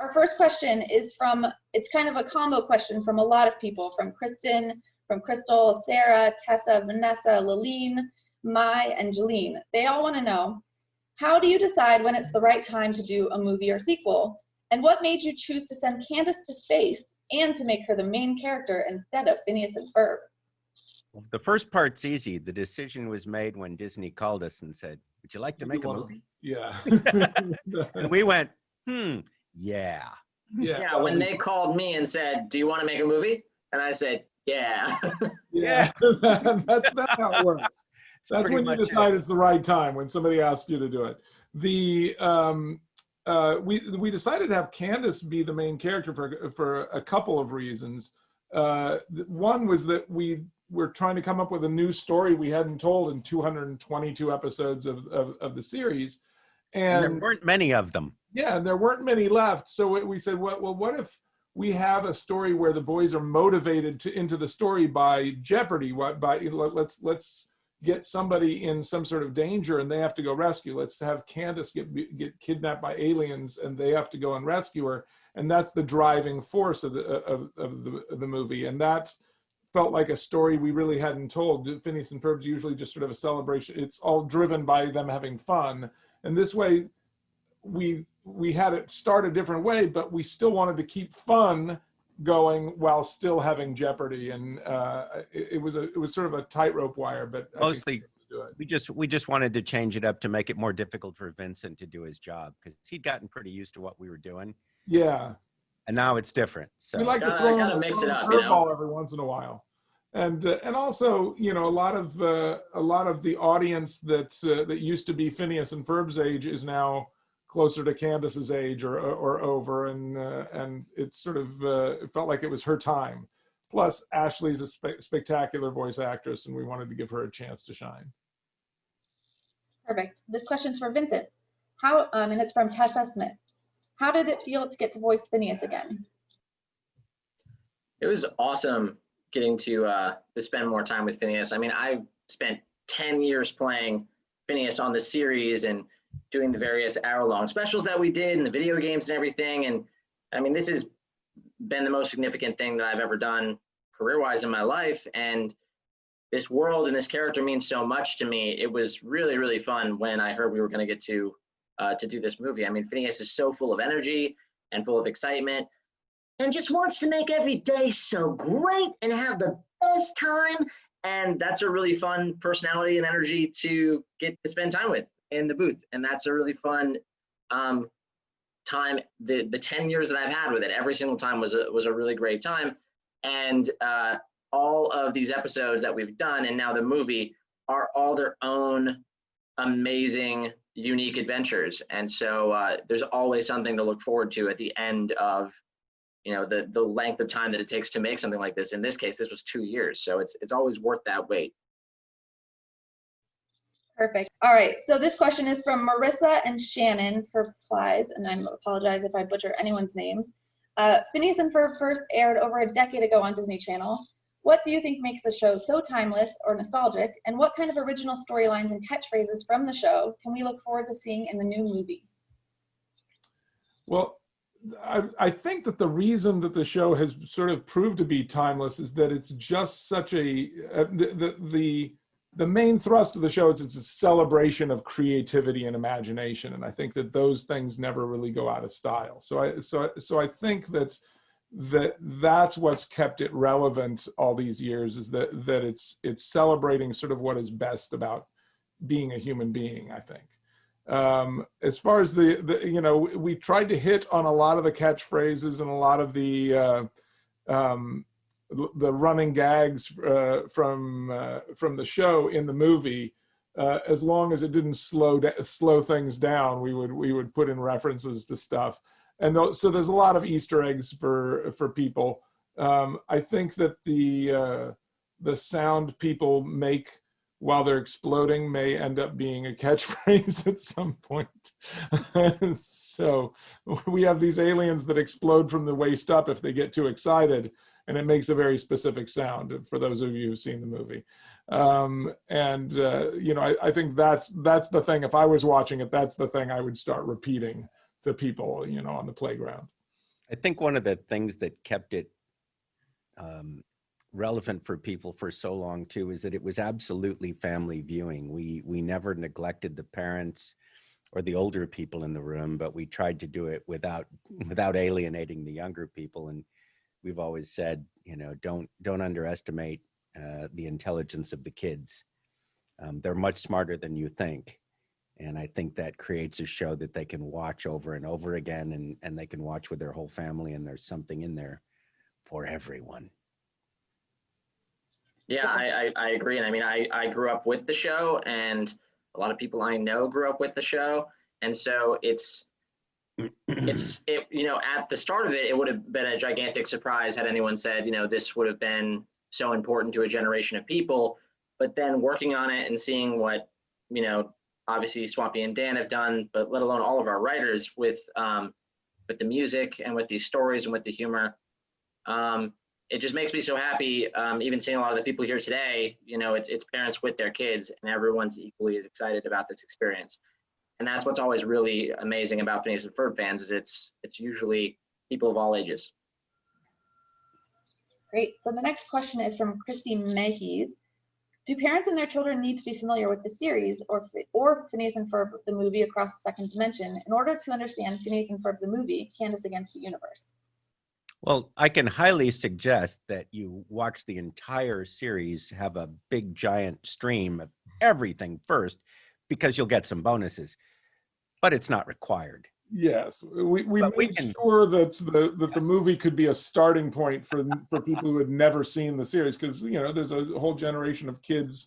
Our first question is it's kind of a combo question from a lot of people, from Kristen, from Crystal, Sarah, Tessa, Vanessa, Laline, Mai, and Jeline. They all want to know, how do you decide when it's the right time to do a movie or sequel? And what made you choose to send Candace to space and to make her the main character instead of Phineas and Ferb? Well, the first part's easy. The decision was made when Disney called us and said, would you like to make a movie? Yeah. And we went, yeah. Yeah, when they called me and said, do you want to make a movie? And I said, yeah. Yeah. That's how it works. That's when you decide it's the right time, when somebody asks you to do it. We decided to have Candace be the main character for a couple of reasons. One was that we were trying to come up with a new story we hadn't told in 222 episodes of the series. And there weren't many of them. Yeah, and there weren't many left. So we said, well, what if we have a story where the boys are motivated into the story by jeopardy? Let's get somebody in some sort of danger and they have to go rescue. Let's have Candace get kidnapped by aliens and they have to go and rescue her. And that's the driving force of the movie. And that felt like a story we really hadn't told. Phineas and Ferb's usually just sort of a celebration. It's all driven by them having fun. And this way, we had it start a different way, but we still wanted to keep fun going while still having jeopardy. And it was sort of a tightrope wire, but mostly we just wanted to change it up to make it more difficult for Vincent to do his job, because he'd gotten pretty used to what we were doing. Yeah. And now it's different. So we like to throw a mix it up, curveball every once in a while. And also, a lot of the audience that used to be Phineas and Ferb's age is now closer to Candace's age or over, and it sort of it felt like it was her time. Plus, Ashley's a spectacular voice actress, and we wanted to give her a chance to shine. Perfect. This question's for Vincent. And it's from Tessa Smith. How did it feel to get to voice Phineas again? It was awesome getting to spend more time with Phineas. I mean, I spent 10 years playing Phineas on the series and doing the various hour-long specials that we did and the video games and everything. And I mean, this has been the most significant thing that I've ever done career-wise in my life. And this world and this character means so much to me. It was really, really fun when I heard we were going to get to do this movie. I mean, Phineas is so full of energy and full of excitement and just wants to make every day so great and have the best time. And that's a really fun personality and energy to get to spend time with in the booth. And that's a really fun time. The 10 years that I've had with it, every single time was a really great time. And all of these episodes that we've done and now the movie are all their own amazing, unique adventures. And so there's always something to look forward to at the end of the length of time that it takes to make something like this. In this case, this was 2 years. So it's always worth that wait. Perfect. All right. So this question is from Marissa and Shannon Replies, and I apologize if I butcher anyone's names. Phineas and Ferb first aired over a decade ago on Disney Channel. What do you think makes the show so timeless or nostalgic? And what kind of original storylines and catchphrases from the show can we look forward to seeing in the new movie? Well, I think that the reason that the show has sort of proved to be timeless is that it's just such the main thrust of the show is it's a celebration of creativity and imagination, and I think that those things never really go out of style. So I think that's what's kept it relevant all these years, is that it's celebrating sort of what is best about being a human being, I think. As far as we tried to hit on a lot of the catchphrases and a lot of the running gags from the show in the movie. As long as it didn't slow things down, we would put in references to stuff, and so there's a lot of Easter eggs for people. I think that the sound people make while they're exploding may end up being a catchphrase at some point. So we have these aliens that explode from the waist up if they get too excited, and it makes a very specific sound for those of you who've seen the movie. I think that's the thing. If I was watching it, that's the thing I would start repeating to people, on the playground. I think one of the things that kept it relevant for people for so long too is that it was absolutely family viewing. We never neglected the parents or the older people in the room, but we tried to do it without alienating the younger people. And we've always said, you know, don't underestimate the intelligence of the kids. They're much smarter than you think. And I think that creates a show that they can watch over and over again, and they can watch with their whole family, and there's something in there for everyone. Yeah, I agree. And I mean, I grew up with the show, and a lot of people I know grew up with the show. And so it's you know, at the start of it, it would have been a gigantic surprise had anyone said, you know, this would have been so important to a generation of people. But then working on it and seeing what, you know, obviously Swampy and Dan have done, but let alone all of our writers with the music and with these stories and with the humor, it just makes me so happy. Even seeing a lot of the people here today, you know, it's parents with their kids, and everyone's equally as excited about this experience. And that's what's always really amazing about Phineas and Ferb fans, is it's usually people of all ages. Great. So the next question is from Christine Mehies. Do parents and their children need to be familiar with the series or Phineas and Ferb, the movie Across the Second Dimension, in order to understand Phineas and Ferb, the movie Candace Against the Universe? Well, I can highly suggest that you watch the entire series, have a big giant stream of everything first, because you'll get some bonuses, but it's not required. Yes, we made sure that the movie could be a starting point for people who had never seen the series, because, you know, there's a whole generation of kids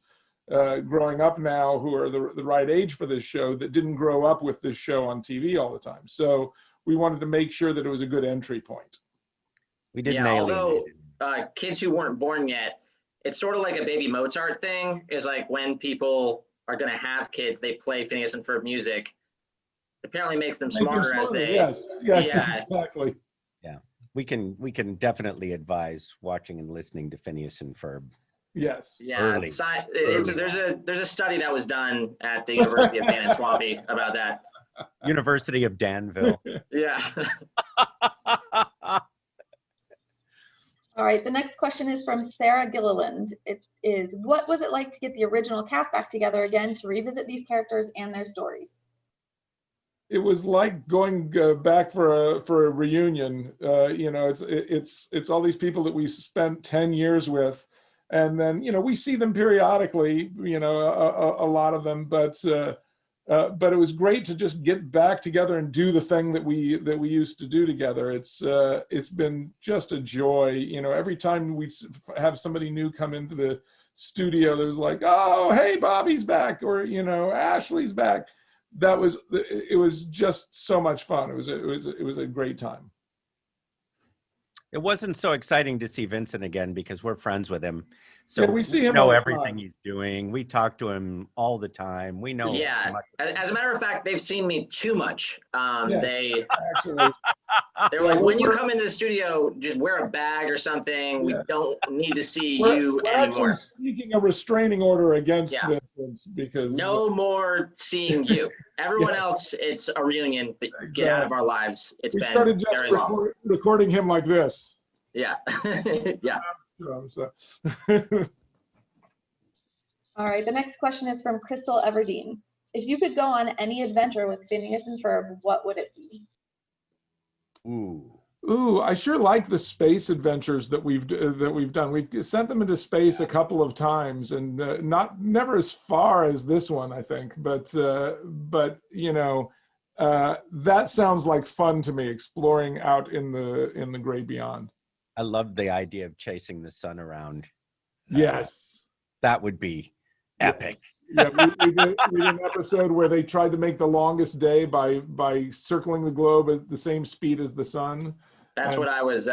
growing up now who are the right age for this show that didn't grow up with this show on TV all the time. So we wanted to make sure that it was a good entry point. We didn't although kids who weren't born yet, it's sort of like a baby Mozart thing, is like when people are going to have kids, they play Phineas and Ferb music. Apparently makes them smarter as they. Yes, yeah. Exactly. Yeah, we can definitely advise watching and listening to Phineas and Ferb. Yes. Yeah, early. There's a study that was done at the University of Dan and Swampy about that. University of Danville. Yeah. All right, the next question is from Sarah Gilliland. It is, what was it like to get the original cast back together again to revisit these characters and their stories? It was like going back for a reunion. You know, it's all these people that we spent 10 years with, and then, you know, we see them periodically, you know, a lot of them, but it was great to just get back together and do the thing that we used to do together. It's been just a joy. You know, every time we have somebody new come into the studio, there's like, oh, hey, Bobby's back, or, you know, Ashley's back. It was just so much fun. It was a great time. It wasn't so exciting to see Vincent again because we're friends with him. So yeah, we see him know all the everything time. he's doing. We talk to him all the time. We know. Yeah. As a matter of fact, they've seen me too much. Yes, actually. They're like, when you come into the studio, just wear a bag or something. We Yes. don't need to see We're you actually anymore. seeking a restraining order against Yeah. Vincent because No more seeing you. Everyone else, it's a reunion. But get out of our lives. It's we been started just very long. recording him like this. Yeah. Yeah. So. All right, the next question is from Crystal Everdeen. If you could go on any adventure with Phineas and Ferb, what would it be? Ooh, I sure like the space adventures that we've done. We've sent them into space a couple of times, and never as far as this one, I think. But you know, that sounds like fun to me, exploring out in the great beyond. I love the idea of chasing the sun around. Yes, that would be epic. Yes. Yeah, we did an episode where they tried to make the longest day by circling the globe at the same speed as the sun. That's what I was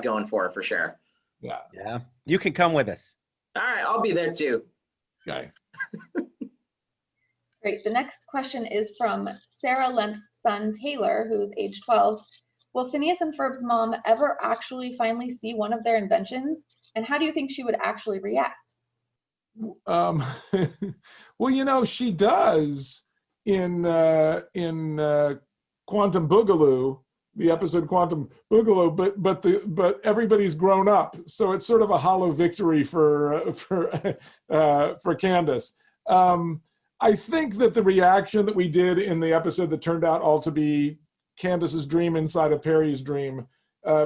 going for sure. Yeah. Yeah. You can come with us. All right, I'll be there too. Okay. Great. The next question is from Sarah Lemp's son, Taylor, who is age 12. Will Phineas and Ferb's mom ever actually finally see one of their inventions? And how do you think she would actually react? Well, you know, she does in Quantum Boogaloo, the episode Quantum Boogaloo, but everybody's grown up, so it's sort of a hollow victory for Candace. I think that the reaction that we did in the episode that turned out all to be Candace's dream inside of Perry's dream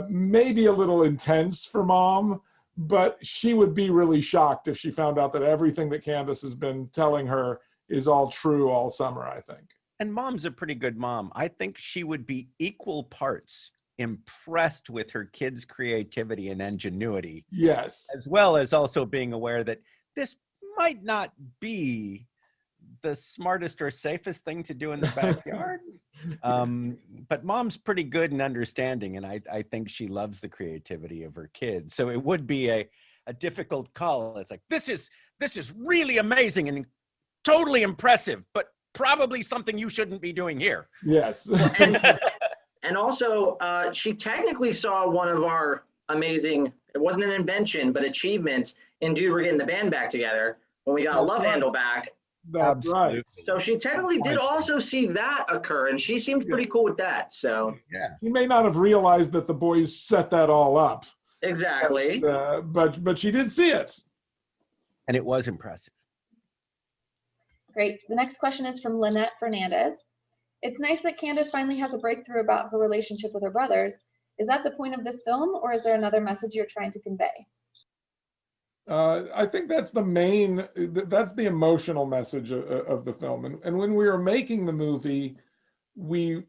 may be a little intense for Mom, but she would be really shocked if she found out that everything that Candace has been telling her is all true all summer, I think. And Mom's a pretty good mom. I think she would be equal parts impressed with her kids' creativity and ingenuity. Yes. As well as also being aware that this might not be the smartest or safest thing to do in the backyard. But Mom's pretty good and understanding, and I think she loves the creativity of her kids. So it would be a difficult call. It's like, this is really amazing and totally impressive, but probably something you shouldn't be doing here. Yes. And also, she technically saw one of our amazing, it wasn't an invention, but achievements in Dude, We're Getting the Band Back Together when we got a love handle back. That's right. So she technically did also see that occur, and she seemed pretty cool with that. So yeah, you may not have realized that the boys set that all up. Exactly. But she did see it. And it was impressive. Great. The next question is from Lynette Fernandez. It's nice that Candace finally has a breakthrough about her relationship with her brothers. Is that the point of this film, or is there another message you're trying to convey? I think that's the emotional message of the film. And when we were making the movie, we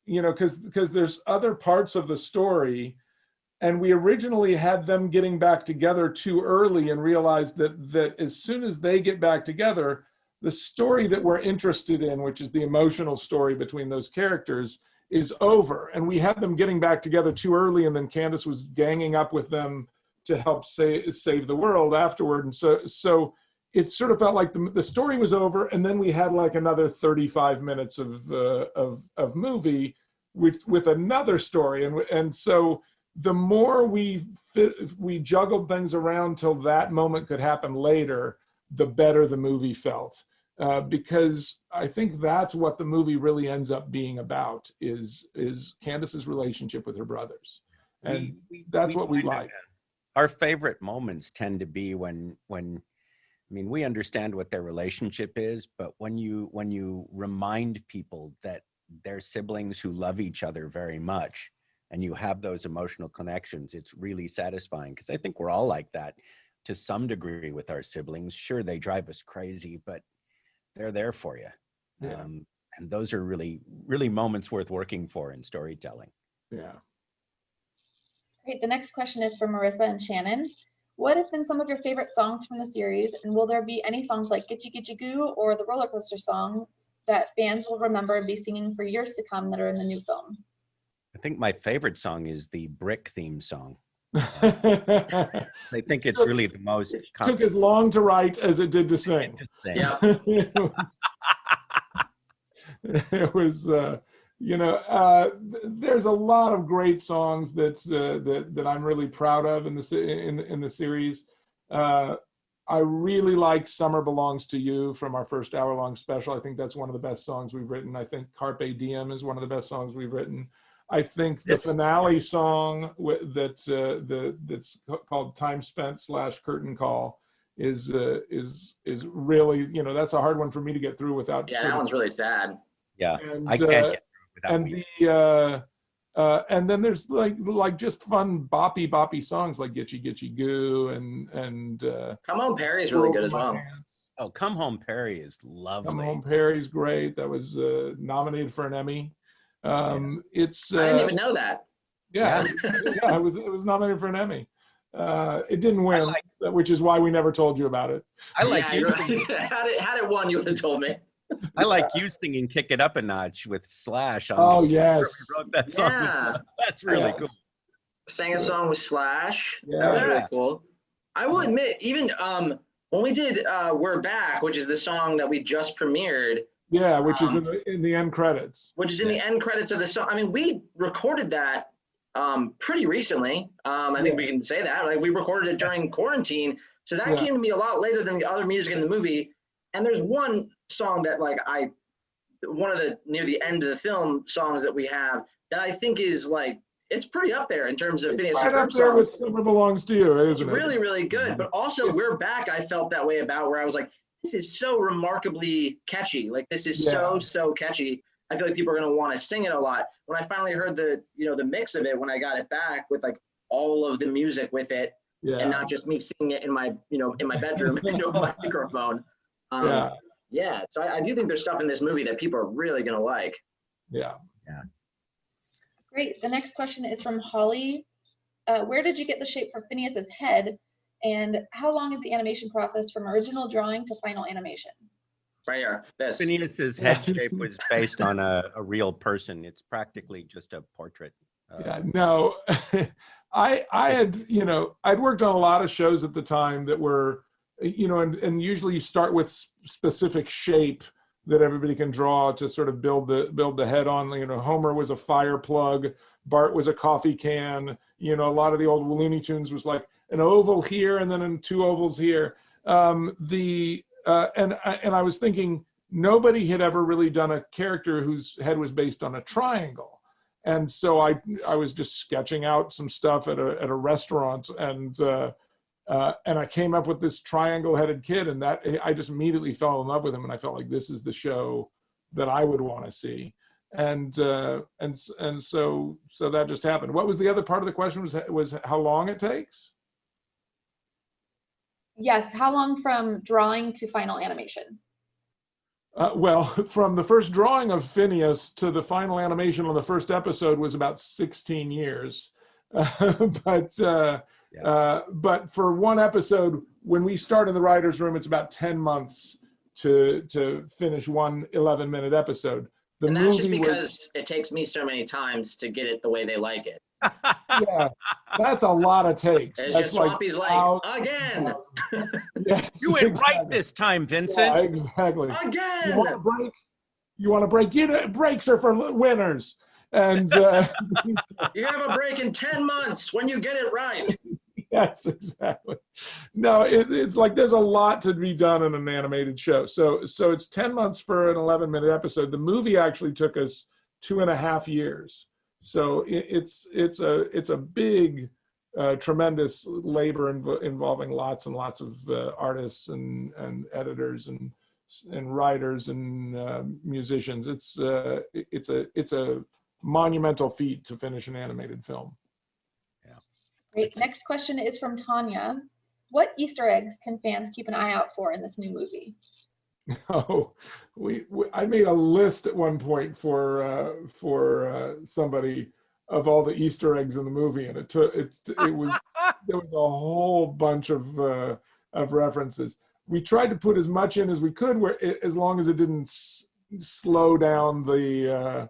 because there's other parts of the story, and we originally had them getting back together too early and realized that as soon as they get back together, the story that we're interested in, which is the emotional story between those characters, is over. And we had them getting back together too early, and then Candace was ganging up with them to help save the world afterward. And so it sort of felt like the story was over, and then we had like another 35 minutes of movie with another story. And so the more we juggled things around till that moment could happen later, the better the movie felt. Because I think that's what the movie really ends up being about, is Candace's relationship with her brothers. And that's what we like. Our favorite moments tend to be when we understand what their relationship is, but when you remind people that they're siblings who love each other very much, and you have those emotional connections, it's really satisfying. Because I think we're all like that to some degree with our siblings. Sure, they drive us crazy, but they're there for you. Yeah. And those are really, really moments worth working for in storytelling. Yeah. Great. The next question is from Marissa and Shannon. What have been some of your favorite songs from the series, and will there be any songs like Gitchy Gitchy Goo or the roller coaster song that fans will remember and be singing for years to come that are in the new film? I think my favorite song is the Brick theme song. I think it's really the most. It took as long to write as it did to sing. Yeah. It was there's a lot of great songs that I'm really proud of in the series. I really like Summer Belongs to You from our first hour-long special. I think that's one of the best songs we've written. I think Carpe Diem is one of the best songs we've written. I think the finale song that's called Time Spent / Curtain Call is really, that's a hard one for me to get through without. Yeah, that one's really sad. Yeah, and, I can't get through without and then there's like just fun boppy songs like Gitchy Gitchy Goo and Come Home Perry is really good as well. Oh, Come Home Perry is lovely. Come Home Perry's great. That was nominated for an Emmy. It's I didn't even know that. Yeah, it was nominated for an Emmy. It didn't win, which is why we never told you about it. I like you. Had it won, you would have told me. I like you singing "Kick It Up a Notch" with Slash. Oh yes, that song that's really cool. Sang a song with Slash. Yeah, that was really cool. I will admit, even when we did "We're Back," which is the song that we just premiered. Yeah, which is in the end credits. Which is in the end credits of the song. I mean, we recorded that pretty recently. I think we can say that. Like, we recorded it during quarantine. So that came to me a lot later than the other music in the movie. And there's one song that, like, one of the near the end of the film songs that we have that I think is like, it's pretty up there in terms of Phineas and Right up Ferb there with songs. Summer Belongs to You, It's isn't it? really, really good. But also, We're Back, I felt that way about, where I was like, this is so remarkably catchy. Like, this is so catchy. I feel like people are going to want to sing it a lot. When I finally heard the mix of it, when I got it back with like all of the music with it, and not just me singing it in my bedroom into a microphone. So I do think there's stuff in this movie that people are really going to like. Yeah. Great. The next question is from Holly. Where did you get the shape for Phineas's head? And how long is the animation process from original drawing to final animation? Right here, this. Phineas's head shape was based on a real person. It's practically just a portrait. No, I had, I'd worked on a lot of shows at the time that were, and usually you start with specific shape that everybody can draw to sort of build the head on. Homer was a fire plug, Bart was a coffee can. A lot of the old Looney Tunes was like an oval here and then two ovals here. And I was thinking nobody had ever really done a character whose head was based on a triangle. And so I was just sketching out some stuff at a restaurant, and I came up with this triangle-headed kid, and that I just immediately fell in love with him, and I felt like this is the show that I would want to see, and so that just happened. What was the other part of the question? Was how long it takes? Yes, how long from drawing to final animation? Well, from the first drawing of Phineas to the final animation on the first episode was about 16 years. But for one episode, when we start in the writer's room, it's about 10 months to finish one 11-minute episode. And that's just because it takes me so many times to get it the way they like it. Yeah, that's a lot of takes. It's that's just Swampy's like, again. Yes, you went right this time, Vincent. Yeah, exactly. Again. You want to break? Breaks are for winners. And you have a break in 10 months when you get it right. Yes, exactly. No, it's like there's a lot to be done in an animated show. So it's 10 months for an 11-minute episode. The movie actually took us 2.5 years. So it's a big, tremendous labor involving lots and lots of artists and editors and writers and musicians. It's a monumental feat to finish an animated film. Yeah. Great. Next question is from Tanya. What Easter eggs can fans keep an eye out for in this new movie? Oh, I made a list at one point for somebody of all the Easter eggs in the movie, and there was a whole bunch of references. We tried to put as much in as we could, as long as it didn't slow down the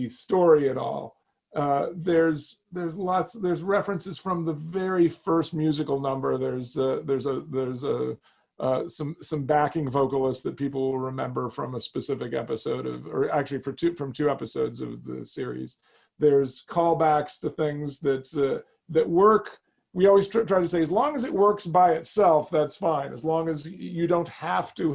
story at all. There's references from the very first musical number. There's some backing vocalists that people will remember from a specific episode or actually from two episodes of the series. There's callbacks to things that work. We always try to say, as long as it works by itself, that's fine. As long as you don't have to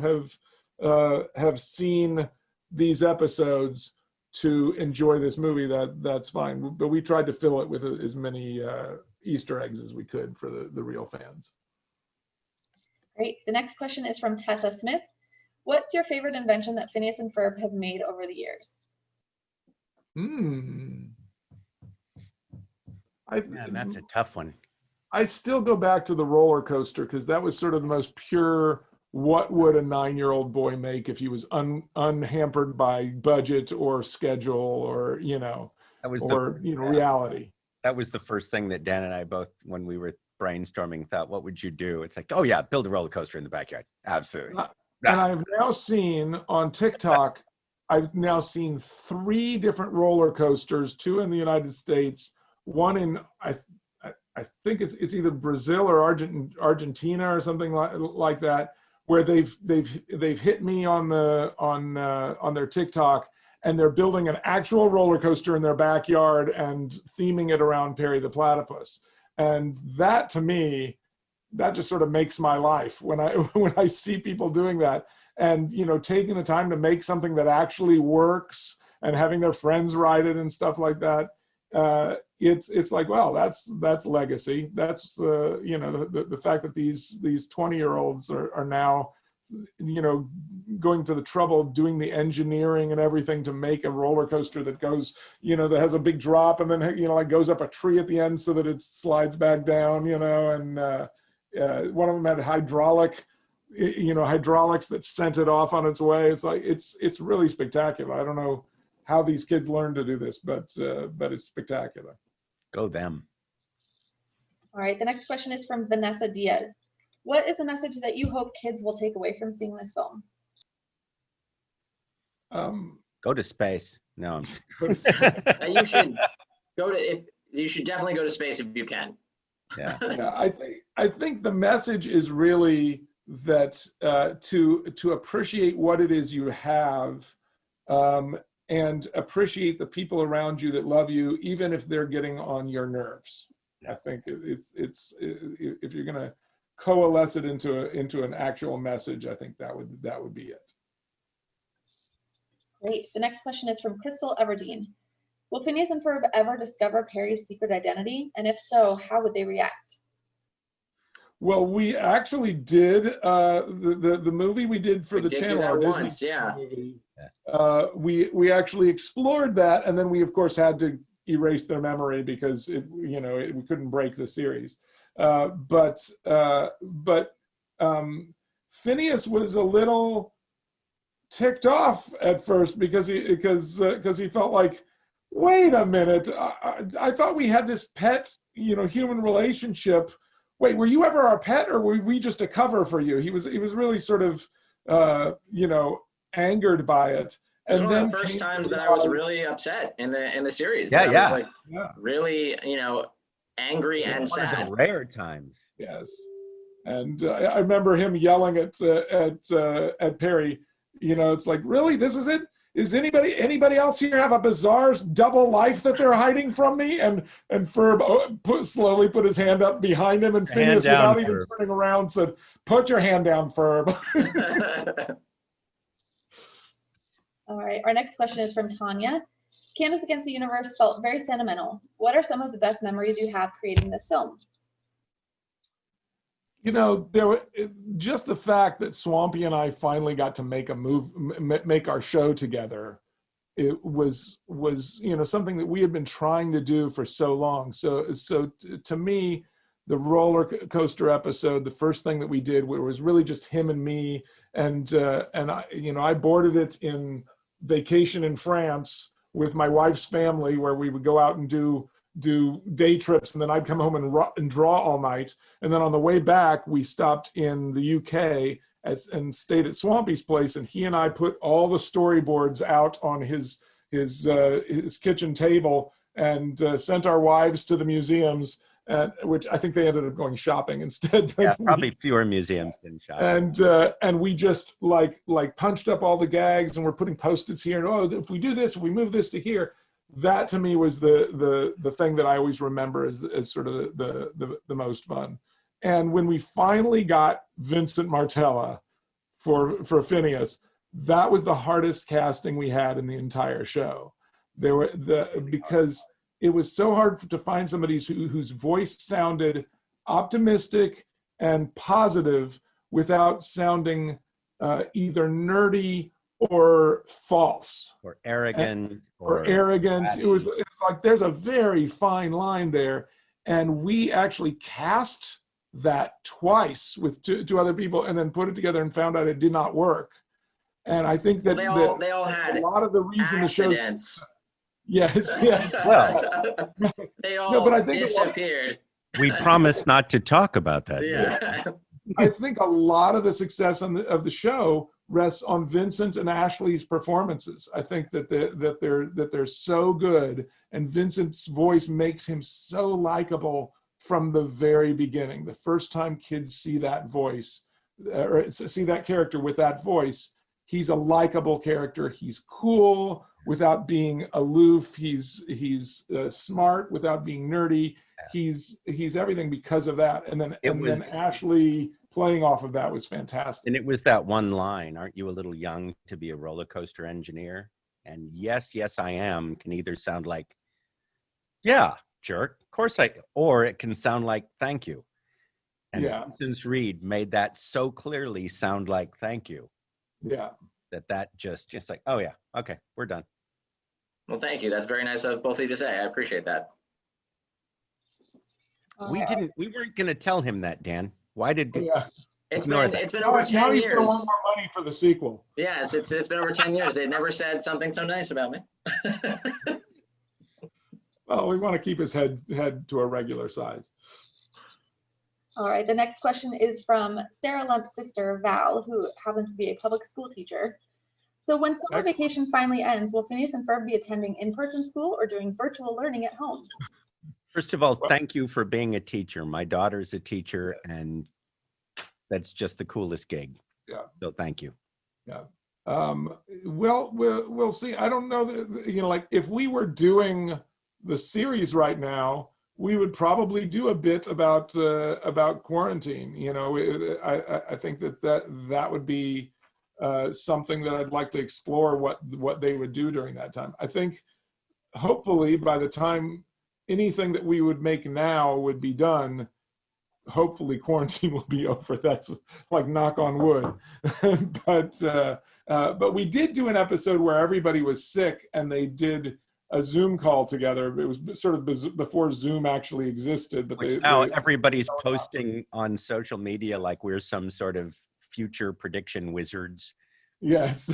have seen these episodes to enjoy this movie, that's fine. But we tried to fill it with as many Easter eggs as we could for the real fans. Great. The next question is from Tessa Smith. What's your favorite invention that Phineas and Ferb have made over the years? That's a tough one. I still go back to the roller coaster because that was sort of the most pure, what would a 9-year-old boy make if he was unhampered by budget or schedule or, reality. That was the first thing that Dan and I both, when we were brainstorming, thought, what would you do? It's like, oh yeah, build a roller coaster in the backyard. Absolutely. And I've now seen on TikTok, I've now seen 3 different roller coasters, 2 in the United States, one in, I think it's either Brazil or Argentina or something like that, where they've hit me on their TikTok, and they're building an actual roller coaster in their backyard and theming it around Perry the Platypus. And that, to me, that just sort of makes my life when I see people doing that and taking the time to make something that actually works and having their friends ride it and stuff like that. It's like, well, that's legacy. That's you know, the fact that these 20-year-olds are now, you know, going to the trouble of doing the engineering and everything to make a roller coaster that goes, you know, that has a big drop and then, you know, like goes up a tree at the end so that it slides back down, you know, and one of them had hydraulics that sent it off on its way. It's like, it's really spectacular. I don't know how these kids learn to do this, but it's spectacular. Go them. All right, the next question is from Vanessa Diaz. What is the message that you hope kids will take away from seeing this film? Go to space. No. You should definitely go to space if you can. Yeah. Yeah, I think the message is really that to appreciate what it is you have, and appreciate the people around you that love you, even if they're getting on your nerves. I think it's if you're going to coalesce it into an actual message, I think that would be it. Great. The next question is from Crystal Everdeen. Will Phineas and Ferb ever discover Perry's secret identity? And if so, how would they react? Well, we actually did the movie we did for the channel, our Disney movie. We actually explored that, and then we of course had to erase their memory because we couldn't break the series. But Phineas was a little ticked off at first because he felt like, wait a minute, I thought we had this pet, human relationship. Wait, were you ever our pet, or were we just a cover for you? He was really sort of angered by it. And one of the first times that I was really upset in the series. Yeah, I was really angry and sad. One of the rare times. Yes, and I remember him yelling at Perry. It's like, really, this is it? Is anybody else here have a bizarre double life that they're hiding from me? And Ferb slowly put his hand up behind him, and Phineas, without even turning around, said, "Put your hand down, Ferb." All right, our next question is from Tanya. Candace Against the Universe felt very sentimental. What are some of the best memories you have creating this film? There were just the fact that Swampy and I finally got to make our show together. It was something that we had been trying to do for so long. So to me, the roller coaster episode, the first thing that we did, was really just him and me, and I boarded it in vacation in France with my wife's family, where we would go out and do day trips, and then I'd come home and draw all night. And then on the way back, we stopped in the UK and stayed at Swampy's place, and he and I put all the storyboards out on his kitchen table and sent our wives to the museums, which I think they ended up going shopping instead. Yeah, probably fewer museums than shopping. And we just like punched up all the gags, and we're putting Post-its here, and oh, if we do this, if we move this to here. That to me was the thing that I always remember as sort of the most fun. And when we finally got Vincent Martella for Phineas, that was the hardest casting we had in the entire show. Because it was so hard to find somebody whose voice sounded optimistic and positive without sounding either nerdy or false or arrogant or arrogant. It's like there's a very fine line there, and we actually cast that twice with two other people, and then put it together and found out it did not work. And I think that they all had a lot of the reason accidents. The show. Yes. Well, they all but I think disappeared. We promised not to talk about that. Yeah. I think a lot of the success of the show rests on Vincent and Ashley's performances. I think that they're so good, and Vincent's voice makes him so likable from the very beginning. The first time kids see that voice, or see that character with that voice, he's a likable character. He's cool without being aloof. He's smart without being nerdy. He's everything because of that. And then Ashley playing off of that was fantastic. And it was that one line, "Aren't you a little young to be a roller coaster engineer?" And yes, yes, I am can either sound like, yeah, jerk, of course or it can sound like, thank you. And Yeah. Vincent Reed made that so clearly sound like, thank you. Yeah. That just like, oh yeah, okay, we're done. Well, thank you. That's very nice of both of you to say. I appreciate that. We weren't going to tell him that, Dan. Why did you? Yeah. It's Ignore been Now, over 10 now years. he's going to want more money for the sequel. Yes, it's been over 10 years. They never said something so nice about me. Well, we want to keep his head to a regular size. All right, the next question is from Sarah Lump's sister, Val, who happens to be a public school teacher. So when summer Excellent. vacation finally ends, will Phineas and Ferb be attending in-person school or doing virtual learning at home? First of all, thank you for being a teacher. My daughter's a teacher, and that's just the coolest gig. Yeah. So thank you. Yeah. Well, we'll see. I don't know that, like if we were doing the series right now, we would probably do a bit about quarantine. I think that would be something that I'd like to explore what they would do during that time. I think hopefully by the time anything that we would make now would be done, hopefully quarantine will be over. That's like knock on wood. But we did do an episode where everybody was sick and they did a Zoom call together. It was sort of before Zoom actually existed. But now everybody's posting on social media like we're some sort of future prediction wizards. Yes.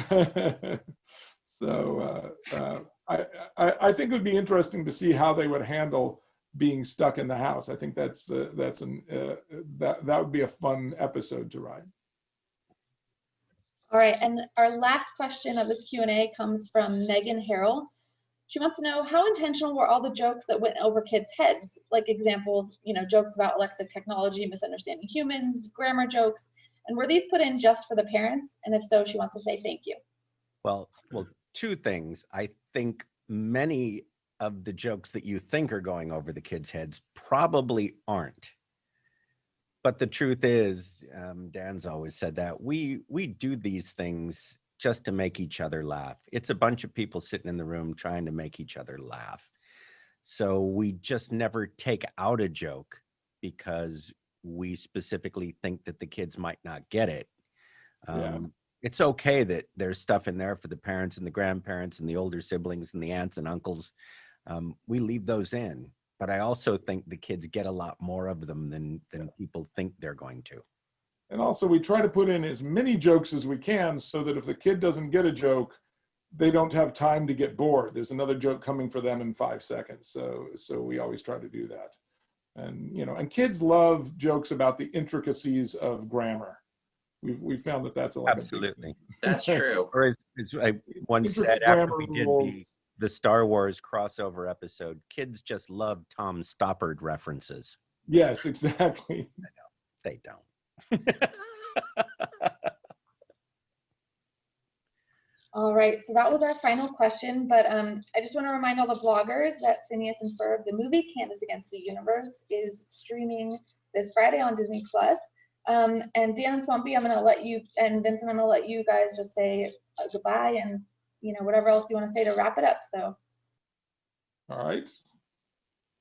So I think it would be interesting to see how they would handle being stuck in the house. I think that would be a fun episode to write. All right, and our last question of this Q&A comes from Megan Harrell. She wants to know, how intentional were all the jokes that went over kids' heads? Like examples, jokes about Alexa technology, misunderstanding humans, grammar jokes, and were these put in just for the parents? And if so, she wants to say thank you. Well, two things. I think many of the jokes that you think are going over the kids' heads probably aren't. But the truth is, Dan's always said that we do these things just to make each other laugh. It's a bunch of people sitting in the room trying to make each other laugh. So we just never take out a joke because we specifically think that the kids might not get it. It's okay that there's stuff in there for the parents and the grandparents and the older siblings and the aunts and uncles. We leave those in. But I also think the kids get a lot more of them than people think they're going to. And also we try to put in as many jokes as we can so that if the kid doesn't get a joke, they don't have time to get bored. There's another joke coming for them in 5 seconds. So we always try to do that. And, and kids love jokes about the intricacies of grammar. We found that that's absolutely. That's true. Or as I once said after we did the Star Wars crossover episode, kids just love Tom Stoppard references. Yes, exactly. I know. They don't. All right, so that was our final question, but I just want to remind all the bloggers that Phineas and Ferb, the movie Candace Against the Universe, is streaming this Friday on Disney+. And Dan and Swampy, I'm going to let you, and Vincent, I'm going to let you guys just say goodbye and whatever else you want to say to wrap it up. So. All right.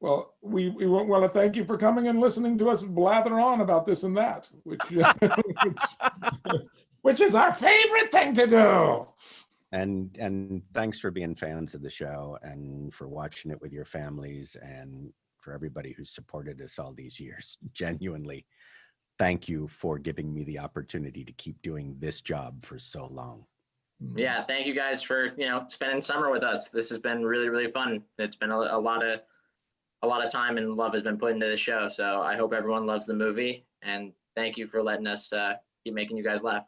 Well, we want to thank you for coming and listening to us blather on about this and that, which is our favorite thing to do. And thanks for being fans of the show and for watching it with your families and for everybody who's supported us all these years. Genuinely, thank you for giving me the opportunity to keep doing this job for so long. Yeah, thank you guys for spending summer with us. This has been really, really fun. It's been a lot of time and love has been put into the show. So I hope everyone loves the movie, and thank you for letting us keep making you guys laugh.